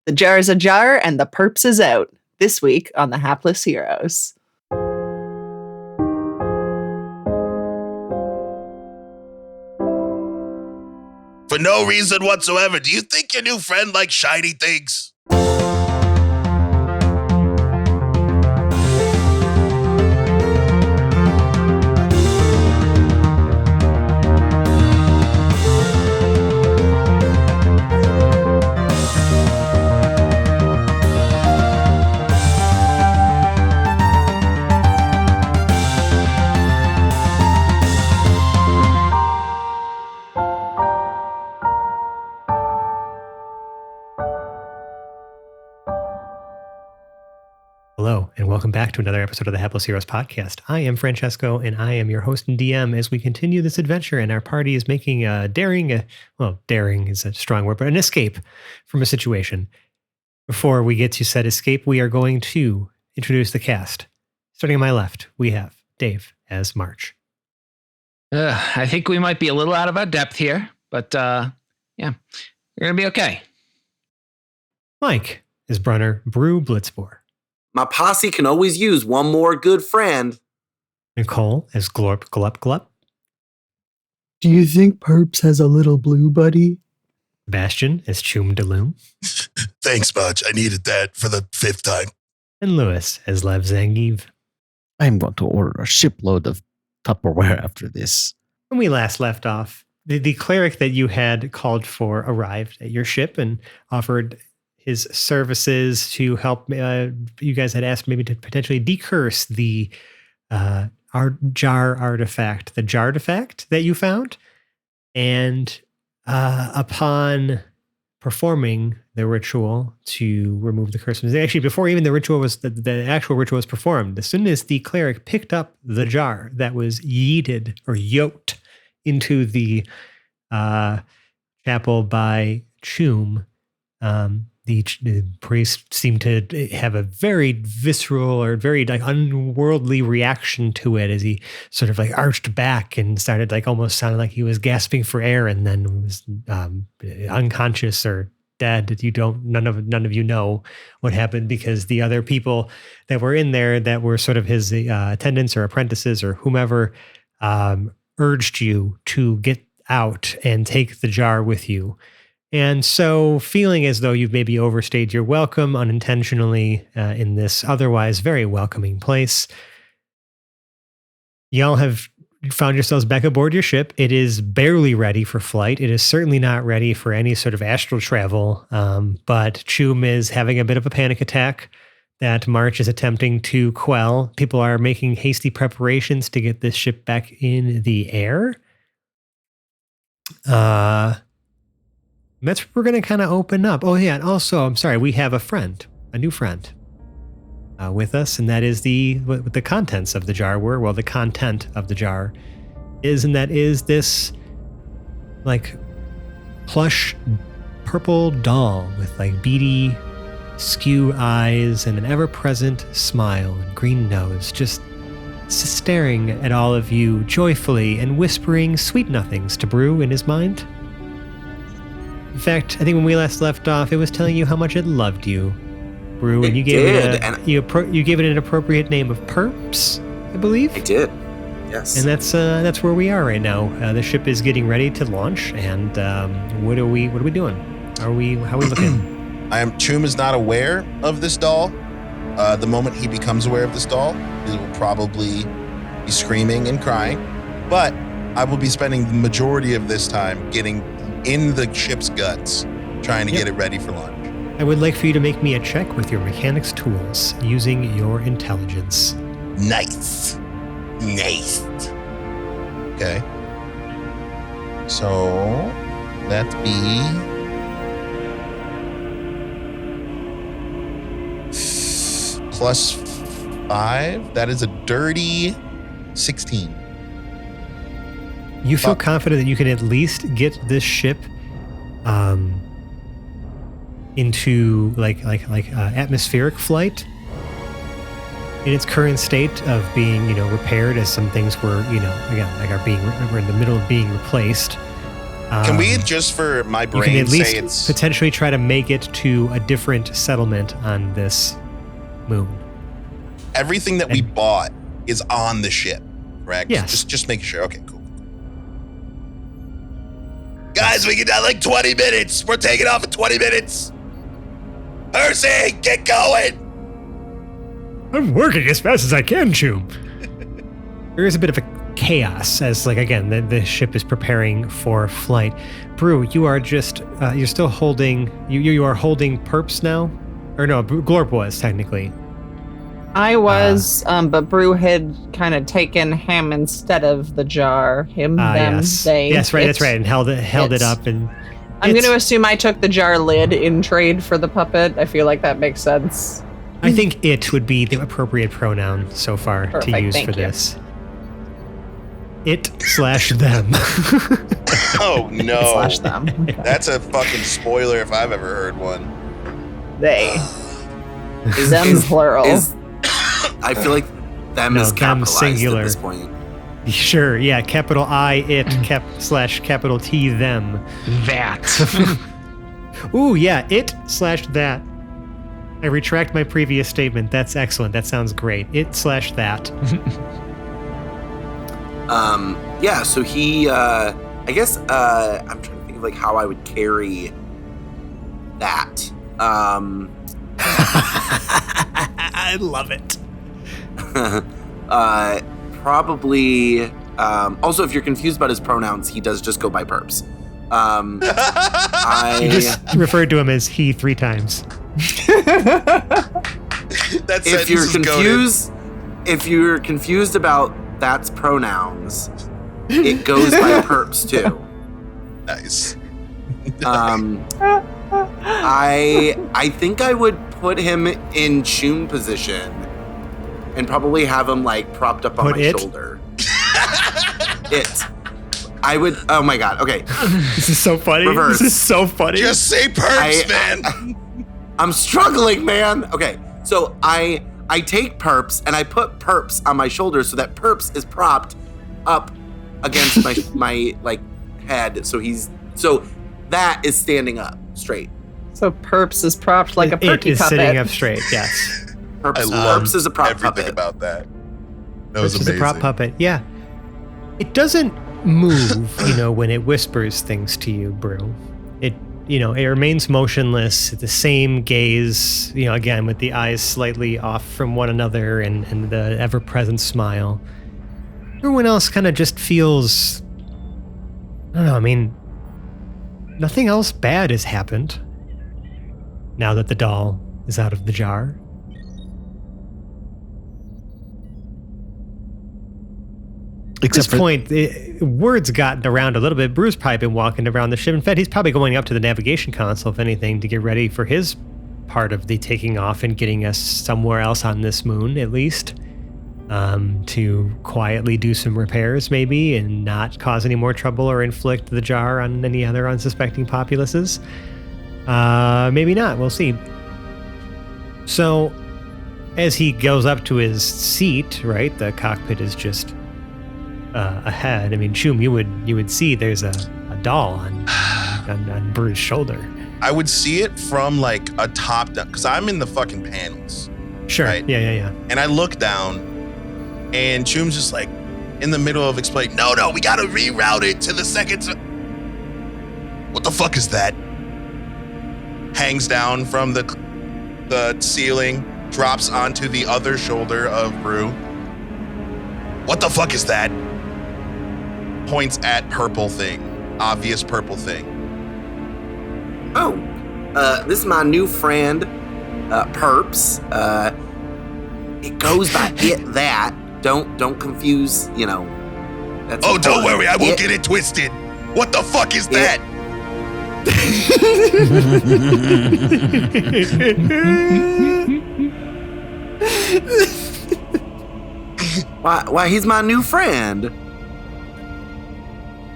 The jar is ajar and the perps is out. This week on The Hapless Heroes. For no reason whatsoever. Do you think your new friend likes shiny things? Hello, and welcome back to another episode of the Hapless Heroes podcast. I am Francesco, and I am your host and DM as we continue this adventure, and our party is making daring is a strong word, but an escape from a situation. Before we get to said escape, we are going to introduce the cast. Starting on my left, we have Dave as March. I think we might be a little out of our depth here, but yeah, we're going to be okay. Mike as Brunner Brew Blitzboar. My posse can always use one more good friend. Nicole as Glorp Glup Glup. Do you think Perps has a little blue buddy? Sebastian as Choom Deloom. Thanks, Budge. I needed that for the 5th time. And Lewis as Lev Zangief. I'm going to order a shipload of Tupperware after this. When we last left off, the cleric that you had called for arrived at your ship and offered his services to help. You guys had asked maybe to potentially decurse the jar artifact, the jartifact that you found. And upon performing the ritual to remove the curse, actually before even the ritual was the actual ritual was performed, as soon as the cleric picked up the jar that was yeeted or yoked into the chapel by Choom, the priest seemed to have a very visceral or very unworldly reaction to it as he sort of arched back and started almost sounded like he was gasping for air and then was unconscious or dead. None of you know what happened because the other people that were in there that were sort of his attendants or apprentices or whomever urged you to get out and take the jar with you. And so feeling as though you've maybe overstayed your welcome unintentionally in this otherwise very welcoming place, y'all have found yourselves back aboard your ship. It is barely ready for flight. It is certainly not ready for any sort of astral travel. But Choom is having a bit of a panic attack that March is attempting to quell. People are making hasty preparations to get this ship back in the air. That's where we're going to kind of open up. Oh, yeah. And also, I'm sorry, we have a new friend with us, and that is what the contents of the jar were. Well, the content of the jar is, and that is this plush purple doll with beady skew eyes and an ever-present smile and green nose, just staring at all of you joyfully and whispering sweet nothings to Brew in his mind. In fact, I think when we last left off, it was telling you how much it loved you, Brew, and you gave you gave it an appropriate name of Perps, I believe. I did, yes. And that's where we are right now. The ship is getting ready to launch, and what are we doing? How are we looking? Choom is not aware of this doll. The moment he becomes aware of this doll, he will probably be screaming and crying. But I will be spending the majority of this time getting in the ship's guts, trying to get it ready for launch. I would like for you to make me a check with your mechanics tools using your intelligence. Nice. Okay. So that'd be +5. That is a dirty 16. You feel confident that you can at least get this ship into atmospheric flight in its current state of being, repaired, as some things were, we're in the middle of being replaced. Can we, just for my You can brain, at say least it's potentially try to make it to a different settlement on this moon. everything that we bought is on the ship, correct? Yes. Just making sure. Okay, cool. Guys, we get down like 20 minutes. We're taking off in 20 minutes. Percy, get going. I'm working as fast as I can, Choom. There is a bit of a chaos as, like, again, the ship is preparing for flight. Brew, you are just, you're still holding, you are holding Perps now? Or no, Glorp was, technically. I was, but Brew had kind of taken him instead of the jar. Him, them, Yes. they. Yes, right, it. that's right, and held it up. And I'm going it's- to assume I took the jar lid in trade for the puppet. I feel like that makes sense. I think it would be the appropriate pronoun so far to Perfect, use thank for you. this. It/them. Oh no. Slash them. That's a fucking spoiler if I've ever heard one. They. Them plural. I feel like them No, is them capitalized singular. at this point. Sure, yeah, capital I, it, /capital T, them. That. Ooh, yeah, it/that. I retract my previous statement. That's excellent. That sounds great. It/that. Yeah, so he, I guess, I'm trying to think of like how I would carry that. I love it. Probably, also if you're confused about his pronouns, he does just go by Perps. You just referred to him as he 3 times. That's if you're confused about that's pronouns, it goes by Perps too. Nice. I think I would put him in Choom position and probably have him like propped up on Put my it? shoulder. I would. Oh my god. Okay. This is so funny. Reverse. This is so funny. Just say Perps, man. I'm struggling, man. Okay, so I take Perps and I put Perps on my shoulder so that Perps is propped up against my like head. So that is standing up straight. So Perps is propped like a It perky is puppet. sitting up straight, yes. I love Perps is a prop everything puppet. about that. That was This is amazing. a prop puppet, yeah. It doesn't move, when it whispers things to you, Brew. It remains motionless, the same gaze, again, with the eyes slightly off from one another and the ever-present smile. Everyone else kind of just feels, I don't know, nothing else bad has happened now that the doll is out of the jar. At this point, word's gotten around a little bit. Brew's probably been walking around the ship. In fact, he's probably going up to the navigation console, if anything, to get ready for his part of the taking off and getting us somewhere else on this moon, at least, to quietly do some repairs, maybe, and not cause any more trouble or inflict the jar on any other unsuspecting populaces. Maybe not. We'll see. So, as he goes up to his seat, right, the cockpit is just ahead. Choom, you would see there's a doll on Brew's shoulder. I would see it from like a top down, because I'm in the fucking panels. Sure. Right. Yeah. And I look down, and Choom's just like in the middle of explaining, no, we gotta reroute it to the second. What the fuck is that? Hangs down from the ceiling, drops onto the other shoulder of Brew. What the fuck is that? Points at purple thing. Obvious purple thing. Oh, this is my new friend, Perps. It goes by it that. Don't confuse, That's Oh, don't worry, I won't It- get it twisted. What the fuck is that? Why he's my new friend.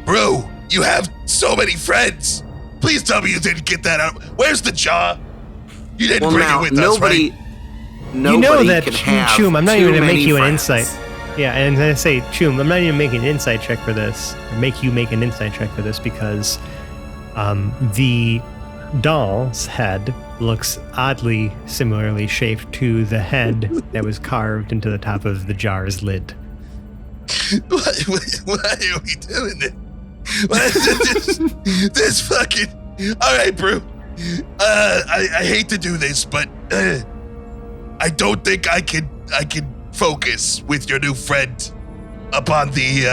Bro, you have so many friends. Please tell me you didn't get that out. Where's the jaw? You didn't Well, bring now it with us, right? nobody that, can have Choom, I'm not too even going to make many you an friends. insight. Yeah, and I say, Choom, I'm not even making an insight check for this, or make you make an insight check for this, because The doll's head looks oddly similarly shaped to the head that was carved into the top of the jar's lid. Why are we doing this? This fucking. All right, Brew. I hate to do this, but I don't think I can focus with your new friend up on the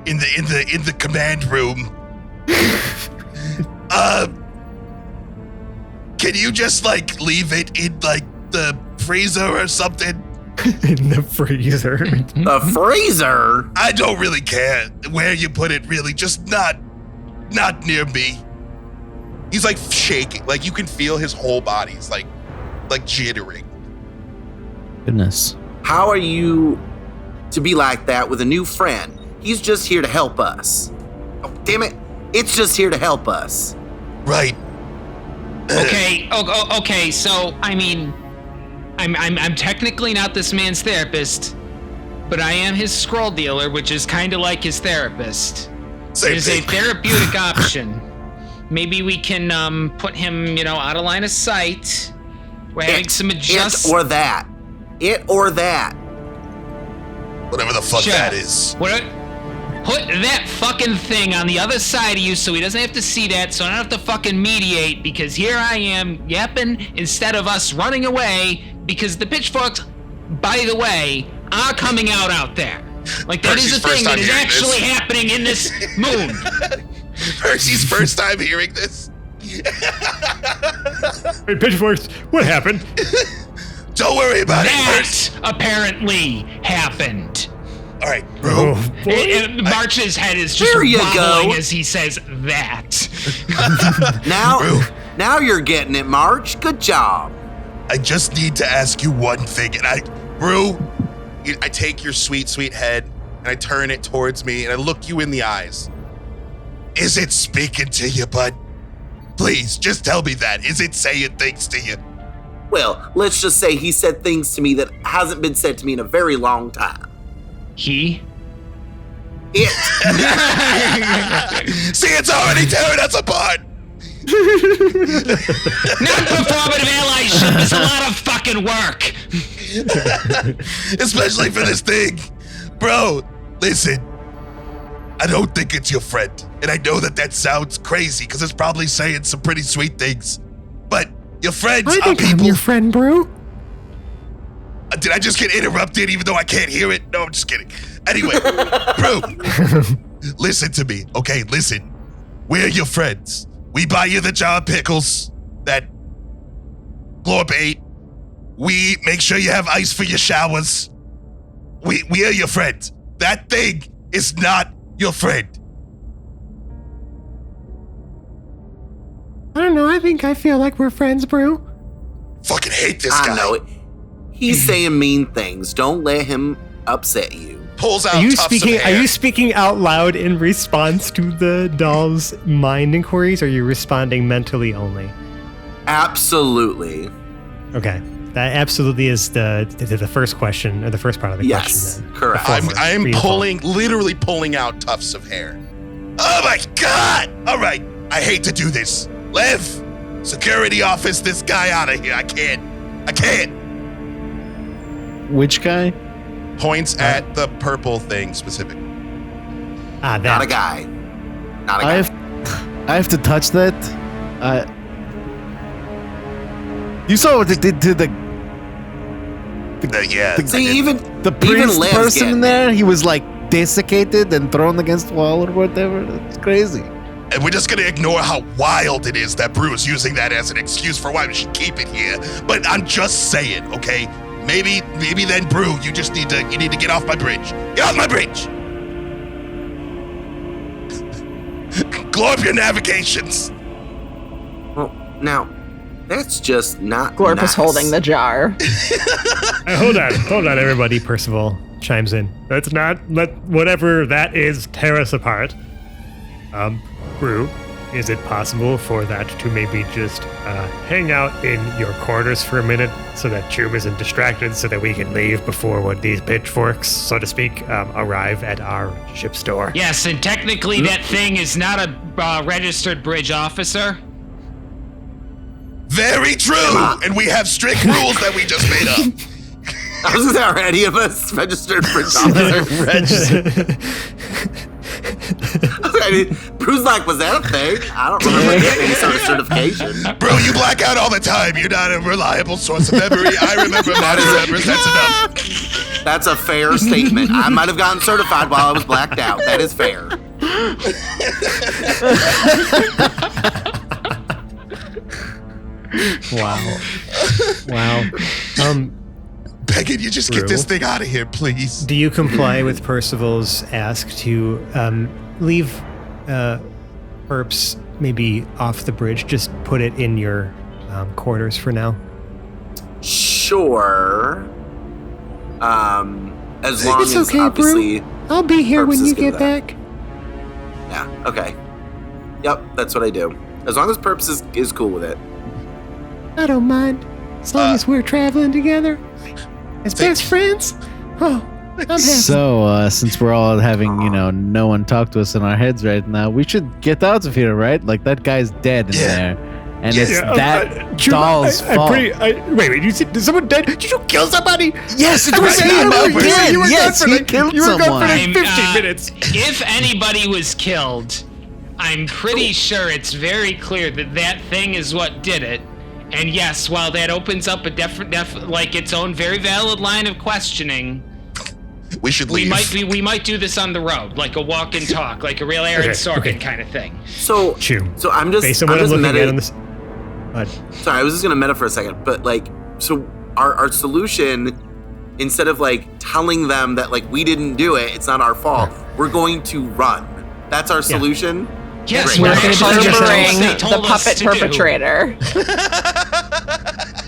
in the command room. Can you just like leave it in like the freezer or something? In the freezer. The freezer? I don't really care where you put it, really. Just not near me. He's like shaking, like you can feel his whole body's like jittering. Goodness. How are you to be like that with a new friend? He's just here to help us. Oh, damn it. It's just here to help us. Right. Okay. Okay. So I mean, I'm technically not this man's therapist, but I am his scroll dealer, which is kind of like his therapist. Same There's a thing. therapeutic option. Maybe we can put him, out of line of sight. We're having some adjustments. It or that. It or that. Whatever the fuck Sure. that is. Put that fucking thing on the other side of you so he doesn't have to see that, so I don't have to fucking mediate, because here I am yapping instead of us running away, because the pitchforks, by the way, are coming out there. Like, that Percy's is a first thing that time is hearing actually this. happening in this moon. Percy's first time hearing this. Hey, pitchforks, what happened? Don't worry about it, That Percy. apparently happened. All right, bro. March's head is just There you wobbling go. as he says that. Now you're getting it, March. Good job. I just need to ask you one thing, and I take your sweet, sweet head and I turn it towards me and I look you in the eyes. Is it speaking to you, bud? Please, just tell me that. Is it saying things to you? Well, let's just say he said things to me that hasn't been said to me in a very long time. He? It. See, it's already tearing us apart. Non-performative allyship is a lot of fucking work. Especially for this thing. Bro, listen. I don't think it's your friend. And I know that sounds crazy because it's probably saying some pretty sweet things. But your friends I are think people. I'm your friend, Brew. Did I just get interrupted even though I can't hear it? No, I'm just kidding. Anyway, bro, listen to me, okay? Listen. We're your friends. We buy you the jar of pickles that Glorp ate. We make sure you have ice for your showers. We are your friends. That thing is not your friend. I don't know. I think I feel like we're friends, Brew. Fucking hate this guy. I know it. He's saying mean things. Don't let him upset you. Pulls out Are you tufts speaking? of Are hair. you speaking out loud in response to the doll's mind inquiries? Or are you responding mentally only? Absolutely. Okay, that absolutely is the first question or the first part of the Yes, question. Then. correct. The former, I'm the info. literally pulling out tufts of hair. Oh my God! All right, I hate to do this. Lev, security office this guy out of here. I can't. Which guy? Points at the purple thing specifically. Ah, that. Not a guy. Not a guy. I have to touch that. You saw what they did to the Yeah. See, even priest Lev's person getting in there. He was like desiccated and thrown against the wall or whatever. That's crazy. And we're just gonna ignore how wild it is that Brew is using that as an excuse for why we should keep it here. But I'm just saying, okay? Maybe then, Brew, you need to get off my bridge. Get off my bridge. Glow up your navigations. Well, now, that's just not Glorp nice. is holding the jar. Hold on, everybody. Percival chimes in. Let's not let whatever that is tear us apart. Brew, is it possible for that to maybe just hang out in your quarters for a minute so that Choom isn't distracted so that we can leave before one of these pitchforks, so to speak, arrive at our ship's door? Yes, and technically that thing is not a registered bridge officer. Very true. And we have strict rules that we just made up. I was gonna say, are any of us registered bridge officers? Registered. I mean, Bruce like, was that a thing? I don't remember getting any sort of certification. Bro, you black out all the time. You're not a reliable source of memory. I remember my numbers. That's enough. That's a fair statement. I might have gotten certified while I was blacked out. That is fair. Wow. Begging you, just get this thing out of here, please. Do you comply with Percival's ask to leave Perps maybe off the bridge? Just put it in your quarters for now. Sure. As long It's as okay, obviously. Brew. I'll be here when Perps you is good get with that. back. Yeah. Okay. Yep. That's what I do. As long as Perps is cool with it. I don't mind. As long as we're traveling together. As best friends. Oh, I'm happy. So, since we're all having, no one talk to us in our heads right now, we should get out of here, right? Like, that guy's dead in there. And it's that doll's fault. Wait, you see, is someone dead? Did you kill somebody? Yes, it was You him. were Yes, he killed You were gone someone. for like 15 minutes. If anybody was killed, I'm pretty sure it's very clear that that thing is what did it. And yes, while that opens up a like its own very valid line of questioning, We should leave. we might do this on the road, like a walk and talk, like a real Aaron Sorkin kind of thing. So I'm just Based on what I'm looking at on this. Sorry, I was just gonna meta for a second, but so our solution, instead of telling them that we didn't do it, it's not our fault, we're going to run. That's our solution. Yes, We're actually harboring they told the us puppet to do. perpetrator.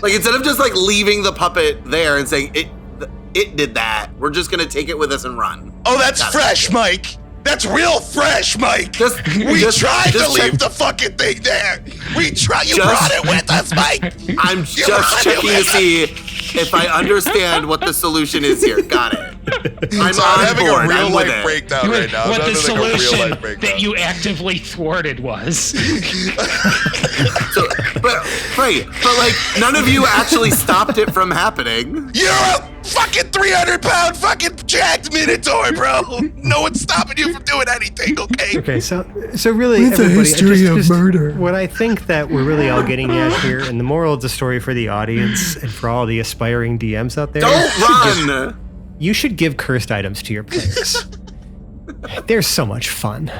Instead of just leaving the puppet there and saying it did that, we're just gonna take it with us and run. Oh, that's fresh, Mike. That's real fresh, Mike. We tried to leave the fucking thing there. We tried. You brought it with us, Mike. I'm just checking to see if I understand what the solution is here. Got it. I'm having on board. a real I'm with life it. breakdown right now. What I'm the having, a real solution life breakdown. that you actively thwarted was. But none of you actually stopped it from happening. You're a fucking 300-pound fucking jacked Minotaur, bro. No one's stopping you from doing anything, okay? Okay, so really, With a everybody, history of murder. What I think that we're really all getting at here, and the moral of the story for the audience and for all the aspiring DMs out there, Don't run. you should give cursed items to your players. They're so much fun.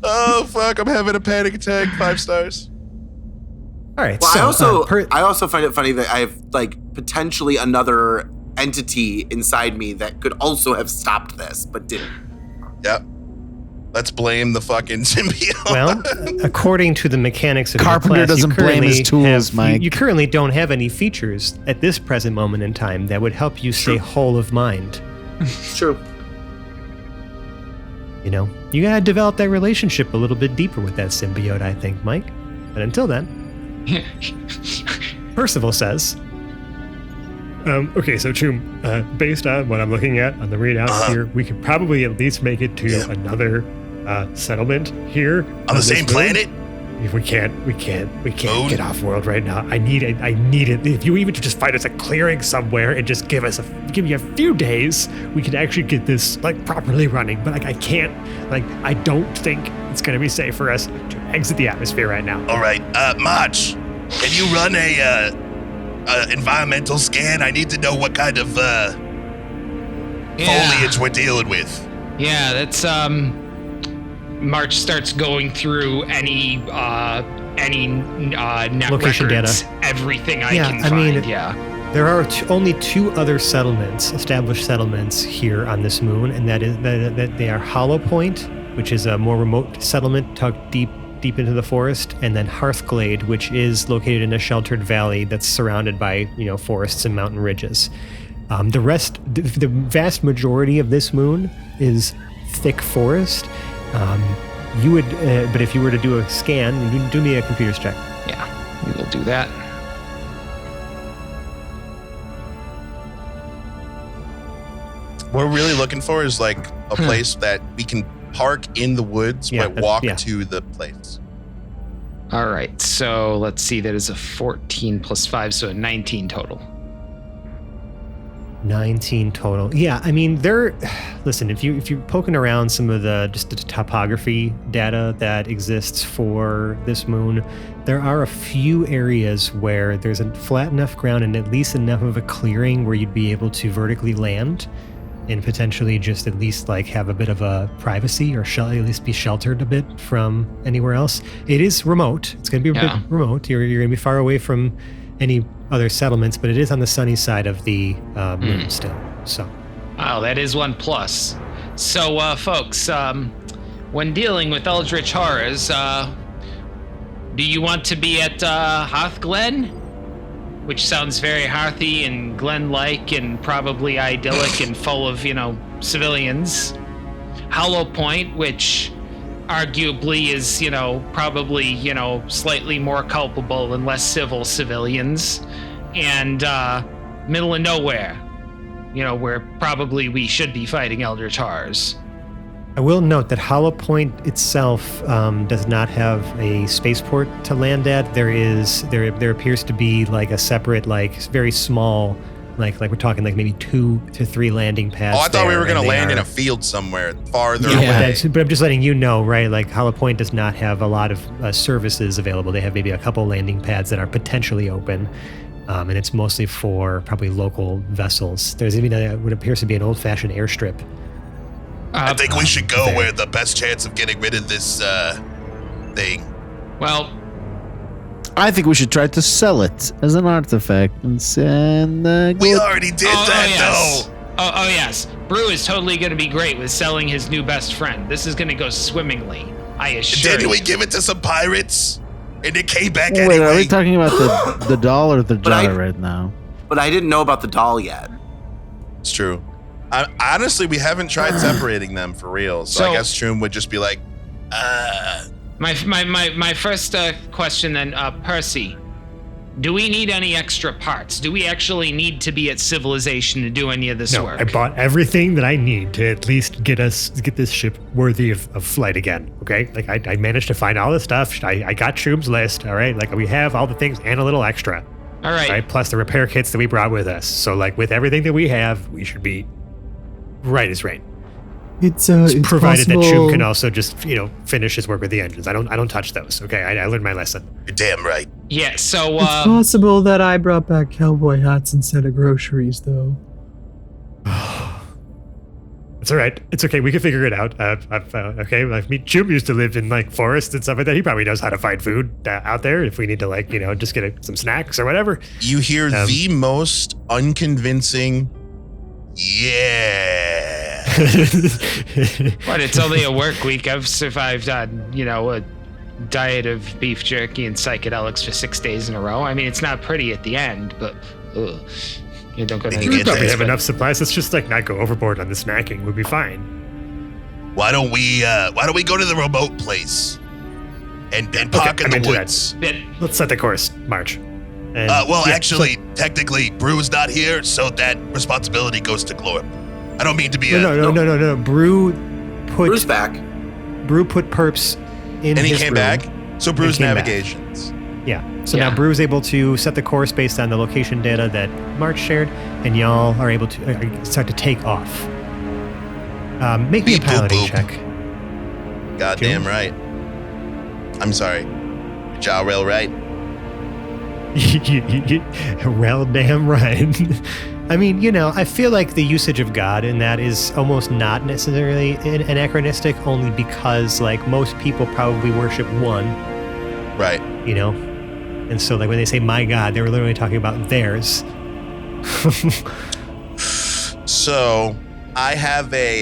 Oh, fuck. I'm having a panic attack. 5 stars. All right. Well, so I also find it funny that I have potentially another entity inside me that could also have stopped this, but didn't. Yep. Let's blame the fucking symbiote. well, according to the mechanics of Carpenter your class, doesn't blame his tools, Mike. You currently don't have any features at this present moment in time that would help you stay whole of mind. It's true. You gotta develop that relationship a little bit deeper with that symbiote, I think, Mike. But until then, Percival says, okay, so Choom, based on what I'm looking at on the readout here, we could probably at least make it to another settlement here On the same this moon. planet? We can't Moon? get off world right now. I need it. If you even just find us a clearing somewhere and just give me a few days, we can actually get this properly running. But I can't. I don't think it's gonna be safe for us to exit the atmosphere right now. All right. March, can you run a environmental scan? I need to know what kind of foliage we're dealing with. Yeah, that's March starts going through any net Location records, data. everything I Yeah, can I find. mean, There are only 2 other established settlements here on this moon, and that they are Hollow Point, which is a more remote settlement tucked deep into the forest, and then Hearthglade, which is located in a sheltered valley that's surrounded by forests and mountain ridges. The vast majority of this moon is thick forest, You would, but if you were to do a scan, do me a computer's check. Yeah, we will do that. What we're really looking for is like a place that we can park in the woods, but walk to the place. All right, so let's see. That is a 14 plus 5, so a 19 total. 19 total. Yeah, I mean, listen, if you're poking around some of the topography data that exists for this moon, there are a few areas where there's a flat enough ground and at least enough of a clearing where you'd be able to vertically land and potentially just at least like have a bit of a privacy or at least be sheltered a bit from anywhere else. It is remote. It's going to be a bit remote. You're going to be far away from any other settlements, but it is on the sunny side of the moon still. So, wow, that is one plus. So, folks, when dealing with eldritch horrors, do you want to be at Hearth Glen, which sounds very hearthy and Glen-like and probably idyllic and full of, civilians? Hollow Point, which arguably is, probably, slightly more culpable and less civil civilians, and middle of nowhere, where probably we should be fighting eldritch horrors. I will note that Hollow Point itself does not have a spaceport to land at. There appears to be like a separate, like very small, like we're talking like maybe 2 to 3 landing pads. Oh, I thought we were going to land in a field somewhere farther away. But I'm just letting you know, right? Like Hollow Point does not have a lot of services available. They have maybe a couple landing pads that are potentially open. And it's mostly for probably local vessels. There's even what appears to be an old-fashioned airstrip. I think we should go where the best chance of getting rid of this thing. Well, I think we should try to sell it as an artifact and we already did that, though. Oh, yes. Brew is totally going to be great with selling his new best friend. This is going to go swimmingly, I assure you. Didn't we give it to some pirates? And it came back anyway. Wait, are we talking about the doll or the jar right now? But I didn't know about the doll yet. It's true. Honestly, we haven't tried separating them for real. So I guess Troom would just be like, My first question then, Percy, do we need any extra parts? Do we actually need to be at Civilization to do any of this work? I bought everything that I need to at least get this ship worthy of flight again. Okay, like I managed to find all the stuff. I got Troom's list. All right, like we have all the things and a little extra. All right. Plus the repair kits that we brought with us. So like with everything that we have, we should be right as rain. It's provided possible. that Troom can also just finish his work with the engines. I don't touch those. Okay, I learned my lesson. You're damn right. Yeah. So it's possible that I brought back cowboy hats instead of groceries, though. It's all right. It's okay. We can figure it out. Okay. Like Troom used to live in like forests and stuff like that. He probably knows how to find food out there if we need to just get some snacks or whatever. You hear the most unconvincing, yeah. But it's only a work week. I've survived on, a diet of beef jerky and psychedelics for 6 days in a row. I mean, it's not pretty at the end, but you don't go to We probably have enough supplies. Let's just not go overboard on the snacking. We'll be fine. Why don't we go to the remote place and park in the woods? Let's set the course. March. Technically, Brew's not here, so that responsibility goes to Glorp. I don't mean to be No. Brew's back. Brew put Perps in and he his came room back. So Brew's navigations. Yeah. So now Brew's able to set the course based on the location data that March shared, and y'all are able to start to take off. Make me a piloting check. Goddamn right. I'm sorry. Jaw rail right. Well, damn right. I mean, I feel like the usage of God in that is almost not necessarily anachronistic, only because like most people probably worship one. Right. And so like when they say my God, they were literally talking about theirs. So I have I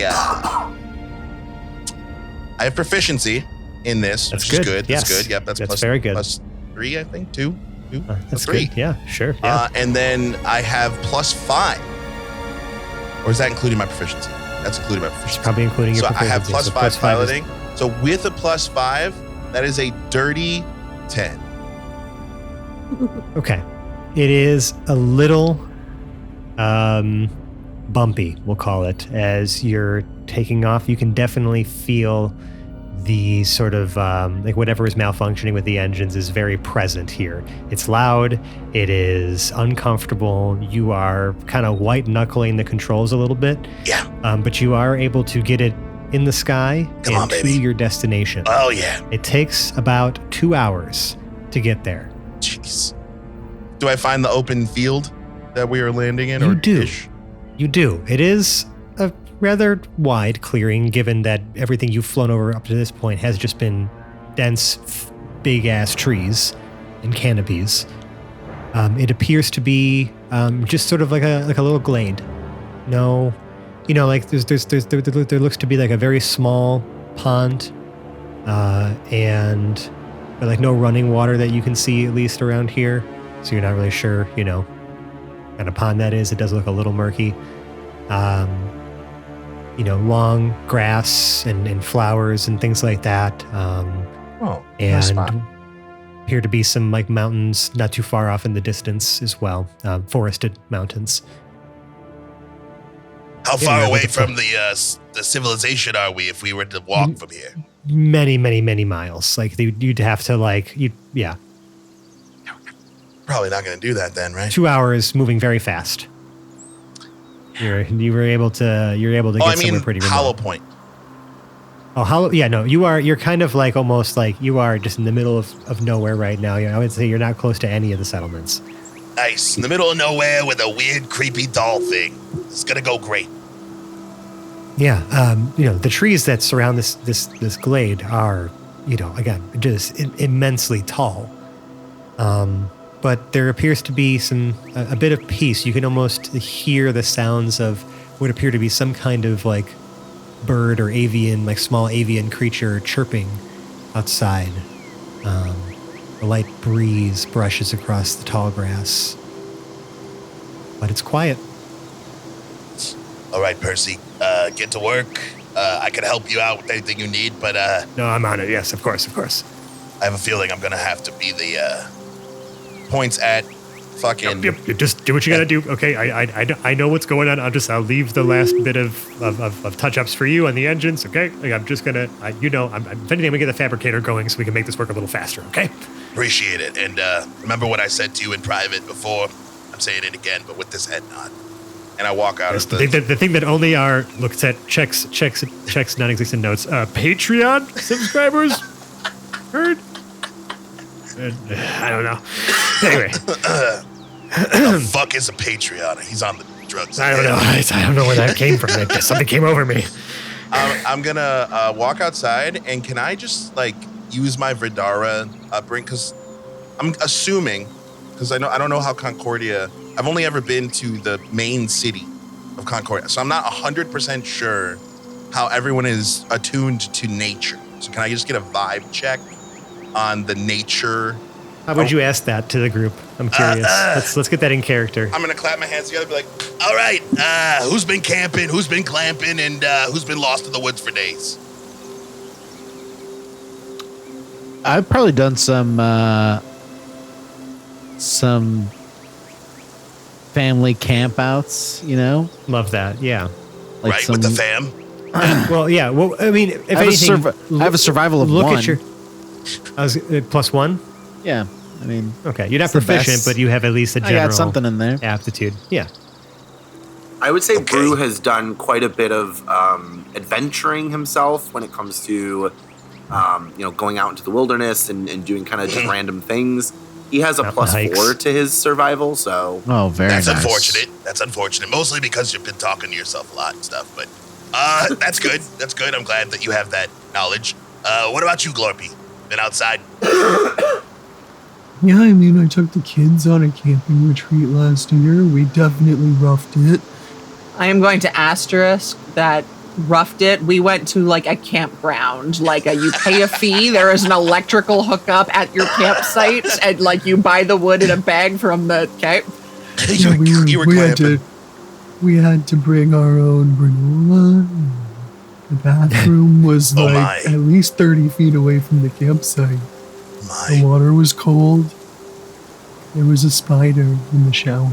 have proficiency in this, which is good. Yes. That's good. Yep, that's very good. Plus 3, I think. 2. That's 3. Good. Yeah, sure. Yeah. And then I have plus 5. Or is that including my proficiency? That's including my proficiency. It's probably including your proficiency. I have plus 5 piloting. So with a +5, that is a dirty 10. Okay. It is a little bumpy, we'll call it, as you're taking off. You can definitely feel the sort of like whatever is malfunctioning with the engines is very present here. It's loud, it is uncomfortable, you are kind of white knuckling the controls a little bit. Yeah. But you are able to get it in the sky Come on, to baby. your destination. Oh, yeah. It takes about 2 hours to get there. Jeez. Do I find the open field that we are landing in? You or do. ish? You do. It is a rather wide clearing, given that everything you've flown over up to this point has just been dense, big-ass trees and canopies. It appears to be just sort of like a little glade. No, like there looks to be like a very small pond, and like no running water that you can see, at least around here. So you're not really sure, kind of pond that is. It does look a little murky. Long grass and flowers and things like that. Nice spot. And appear to be some like mountains not too far off in the distance as well. Forested mountains. How Yeah, far you're away able to from the civilization are we if we were to walk from here? Many, many, many miles. Like you'd have to Probably not going to do that then, right? 2 hours moving very fast. You're able to get somewhere pretty remote. Hollow Point. Oh, Hollow. Yeah, no, you're kind of like almost like you are just in the middle of nowhere right now. I would say you're not close to any of the settlements. Nice. In the middle of nowhere with a weird, creepy doll thing. It's going to go great. Yeah, the trees that surround this glade are, again, just immensely tall. But there appears to be a bit of peace. You can almost hear the sounds of what appear to be some kind of like bird or avian, like small avian creature chirping outside. A light breeze brushes across the tall grass. But it's quiet. All right, Percy, get to work. I can help you out with anything you need, but No, I'm on it. Yes, of course. I have a feeling I'm going to have to be the points at fucking... Yep. Just do what you gotta do. Okay, I know what's going on. I'll leave the last bit of touch-ups for you on the engines, okay? Like, I'm just gonna, if anything, I'm gonna get the fabricator going so we can make this work a little faster, okay? Appreciate it. And remember what I said to you in private before? I'm saying it again, but with this head nod. And I walk out of The thing that only our looks at checks non-existent notes. Patreon subscribers heard. I don't know. Anyway, the fuck is a Patreon? He's on the drugs. I don't know. I don't know where that came from. Something came over me. I'm gonna walk outside, and can I just use my Vidara upbringing? Because I'm assuming, because I don't know how Concordia. I've only ever been to the main city of Concordia, so I'm not 100% sure how everyone is attuned to nature. So can I just get a vibe check on the nature? How would you ask that to the group? I'm curious. Let's get that in character. I'm gonna clap my hands together and be like, all right, who's been camping, who's been clamping, and who's been lost in the woods for days? I've probably done some family campouts, Love that. Yeah. Like right, with the fam? Well, yeah. Well, I mean, if I anything, have a survival of look one. at your. I was +1. Yeah, I mean, Okay, you're not it's the proficient, best. but you have at least a I general got something in there. aptitude. Yeah. I would say Okay. Brew has done quite a bit of adventuring himself when it comes to, going out into the wilderness and doing kind of just random things. He has a Mountain hikes. +4 to his survival, so Oh, very That's nice. unfortunate. That's unfortunate. Mostly because you've been talking to yourself a lot and stuff. But that's good. That's good. I'm glad that you have that knowledge. What about you, Glorpy? Been outside? Yeah, I mean, I took the kids on a camping retreat last year. We definitely roughed it. I am going to asterisk that roughed it. We went to a campground. You pay a fee. There is an electrical hookup at your campsite, and you buy the wood in a bag from the camp. Yeah, you were clamping. we had to bring our own granola. The bathroom was Oh, like my. at least 30 feet away from the campsite. The My. water was cold. There was a spider in the shower.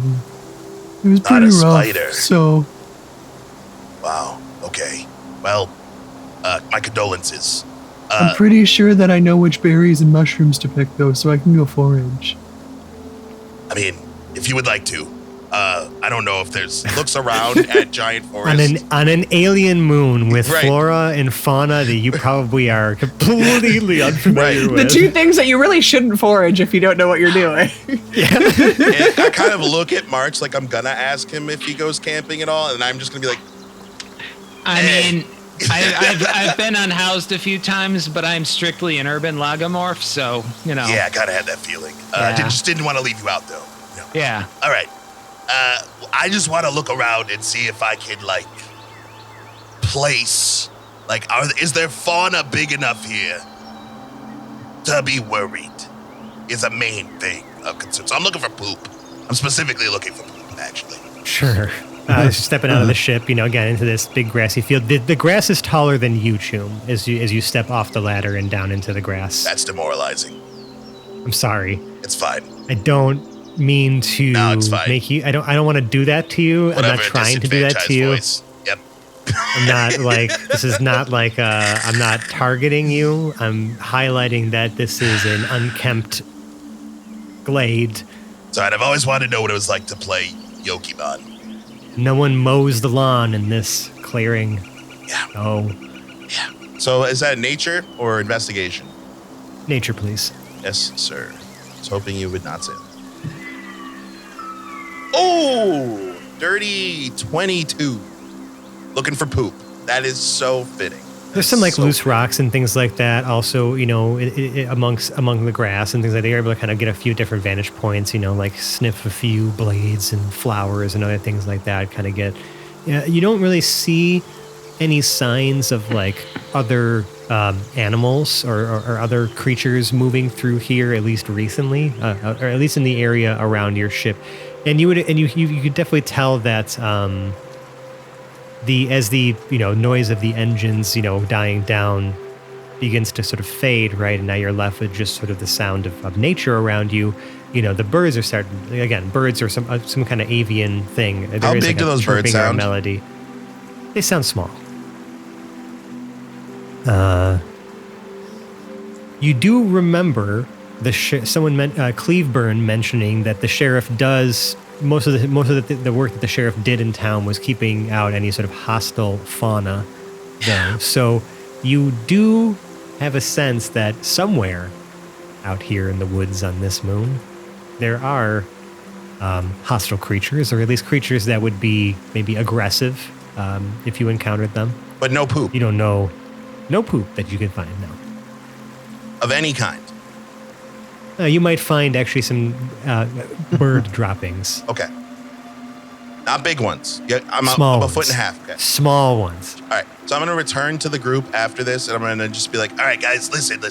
It was Not pretty a rough. spider. So Wow. Okay. Well, my condolences. I'm pretty sure that I know which berries and mushrooms to pick, though, so I can go forage. I mean, if you would like to. I don't know if there's looks around at giant forest. On an alien moon with Right. flora and fauna that you probably are completely unfamiliar Right. The with. two things that you really shouldn't forage if you don't know what you're doing. And I kind of look at March like I'm gonna ask him if he goes camping at all, and I'm just gonna be like, I mean, I've been unhoused a few times, but I'm strictly an urban lagomorph, so, you know. yeah, I kind of had that feeling. Yeah. Just didn't want to leave you out though. No. Yeah. All right. I just want to look around and see if I can like place like is there fauna big enough here to be worried? Is a main thing of concern. So I'm looking for poop. I'm specifically looking for poop, actually. Sure. Stepping out of the ship, again into this big grassy field. The grass is taller than you, Choom, as you step off the ladder and down into the grass. That's demoralizing. I'm sorry. It's fine. I don't mean to No, it's fine. make you. I don't want to do that to you. Whatever, I'm not trying to do that to you. voice. Yep. I'm not like this is not like I'm not targeting you. I'm highlighting that this is an unkempt glade. So I've always wanted to know what it was like to play Yokimon. No one mows the lawn in this clearing. Yeah. Oh, Yeah. So is that nature or investigation? nature, please. Yes, sir. I was hoping you would not say that. Oh, dirty 22. Looking for poop. That is so fitting. There's some like So loose rocks and things like that. Also, among the grass and things like that, you're able to kind of get a few different vantage points. Like sniff a few blades and flowers and other things like that. Kind of get. Yeah, you don't really see any signs of like other animals or other creatures moving through here, at least recently, or at least in the area around your ship. And you could definitely tell that. As the noise of the engines dying down begins to sort of fade, right, and now you're left with just sort of the sound of nature around you. The birds are starting again. Birds are some kind of avian thing. How There is big like do a those birds chirping or a sound? melody. They sound small. You do remember Cleveburn mentioning that the sheriff does. Most of the work that the sheriff did in town was keeping out any sort of hostile fauna, though. So you do have a sense that somewhere out here in the woods on this moon, there are hostile creatures, or at least creatures that would be maybe aggressive if you encountered them. But no poop You don't know. No poop that you can find, no. of any kind. You might find actually some bird droppings. Okay. Not big ones. Yeah, I'm Small a foot and a ones. half. Okay. Small ones. All right. So I'm going to return to the group after this, and I'm going to just be like, all right, guys, listen.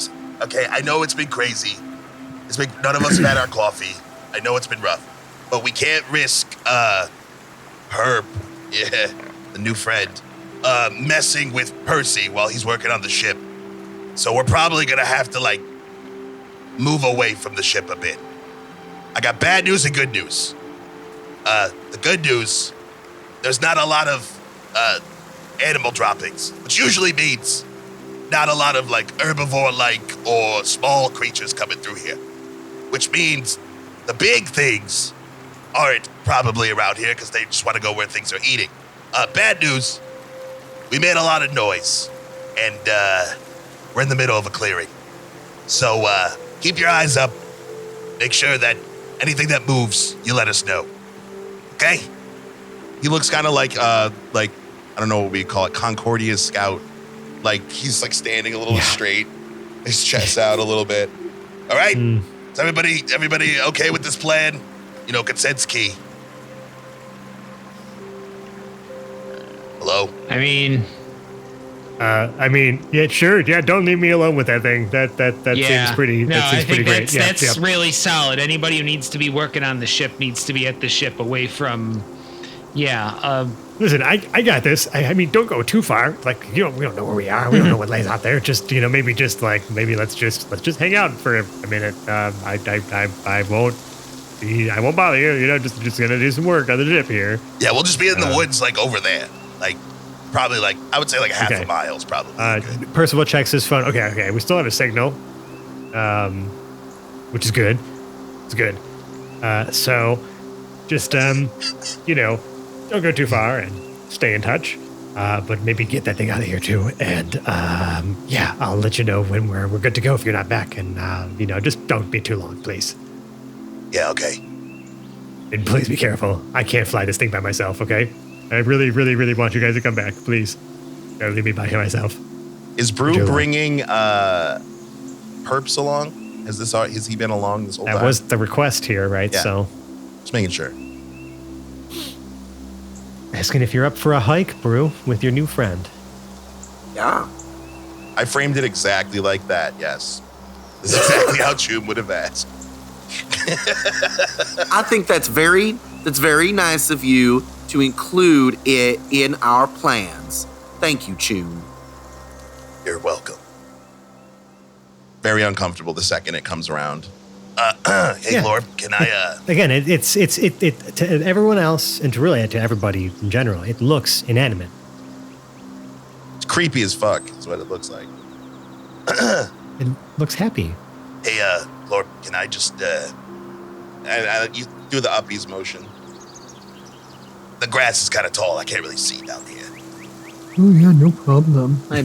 Okay, I know it's been crazy. None of us have had our coffee. I know it's been rough. But we can't risk Herb, the new friend, messing with Percy while he's working on the ship. So we're probably going to have to, move away from the ship a bit. I got bad news and good news. The good news, there's not a lot of animal droppings, which usually means not a lot of herbivore-like or small creatures coming through here, which means the big things aren't probably around here because they just want to go where things are eating. Bad news, we made a lot of noise, and we're in the middle of a clearing. So keep your eyes up. Make sure that anything that moves, you let us know. Okay? He looks kind of like I don't know what we call it, Concordia Scout. He's standing a little straight, his chest out a little bit. All right? Is everybody okay with this plan? Consent's key. Hello? I mean, yeah, sure. Yeah, don't leave me alone with that thing. That yeah. seems pretty. No, that seems I pretty think great. that's really solid. Anybody who needs to be working on the ship needs to be at the ship, away from Yeah. Listen, I got this. I mean, don't go too far. Like, we don't know where we are. We don't know what lays out there. Just, maybe let's just hang out for a minute. I won't bother you. Just gonna do some work on the ship here. Yeah, we'll just be in the woods, like over there. Like, probably I would say like half a mile is probably good. Percival checks his phone. Okay. We still have a signal, which is good. It's good. So just, don't go too far and stay in touch. But maybe get that thing out of here too. And I'll let you know when we're good to go if you're not back. And just don't be too long, please. Yeah, okay. And please be careful. I can't fly this thing by myself, okay? I really, really, really want you guys to come back, please. Don't leave me by myself. Is Brew bringing Perps along? Has he been along this whole time? That was the request here, right? Yeah. So, just making sure. Asking if you're up for a hike, Brew, with your new friend. Yeah. I framed it exactly like that, yes. This is exactly how Choom would have asked. I think that's very nice of you to include it in our plans. Thank you, Choom. You're welcome. Very uncomfortable the second it comes around. Hey, Glorp, can I? Again, it's to everyone else and to everybody in general. It looks inanimate. It's creepy as fuck. Is what it looks like. It looks happy. Hey, Glorp, can I just you do the uppies motion? The grass is kind of tall. I can't really see down here. Oh yeah, no problem. I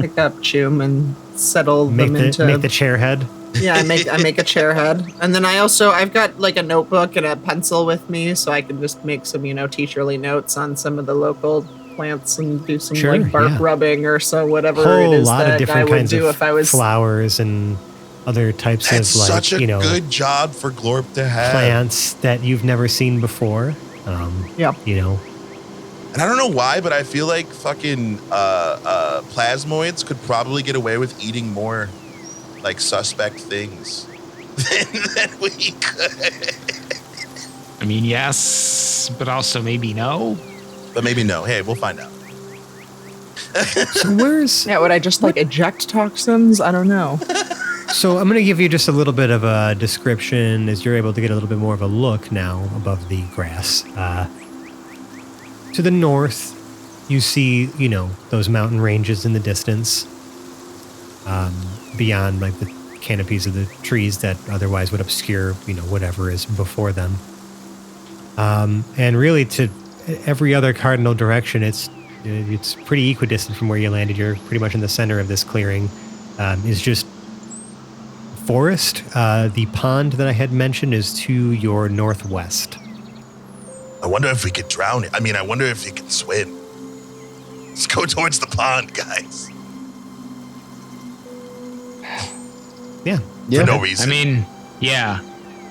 pick up Choom and settle Make the chair head. Yeah, I make a chair head. And then I've got like a notebook and a pencil with me, so I can just make some, teacherly notes on some of the local plants and do some bark rubbing or so, whatever it is that I would do if I was flowers and other types of such a good job for Glorp to have plants that you've never seen before. And I don't know why, but I feel like fucking plasmoids could probably get away with eating more like suspect things than we could. I mean, yes, but also maybe no. But maybe no. Hey, we'll find out. So would I just eject toxins? I don't know. So I'm going to give you just a little bit of a description as you're able to get a little bit more of a look now above the grass. To the north, you see, those mountain ranges in the distance. Beyond the canopies of the trees that otherwise would obscure, whatever is before them. And really to every other cardinal direction, it's pretty equidistant from where you landed. You're pretty much in the center of this clearing. Is just forest. The pond that I had mentioned is to your northwest. I wonder if we could drown it. I mean, I wonder if you can swim. Let's go towards the pond, guys. Yeah. For no reason. I mean, yeah.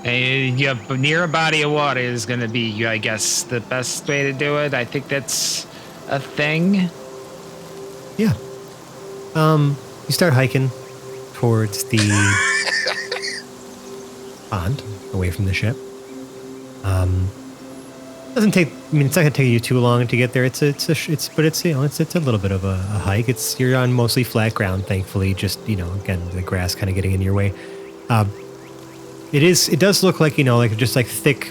Near a body of water is going to be, I guess, the best way to do it. I think that's a thing. Yeah. You start hiking towards the pond, away from the ship. Doesn't take. I mean, it's not gonna take you too long to get there. It's a little bit of a hike. You're on mostly flat ground, thankfully. Just again, the grass kind of getting in your way. It does look like just thick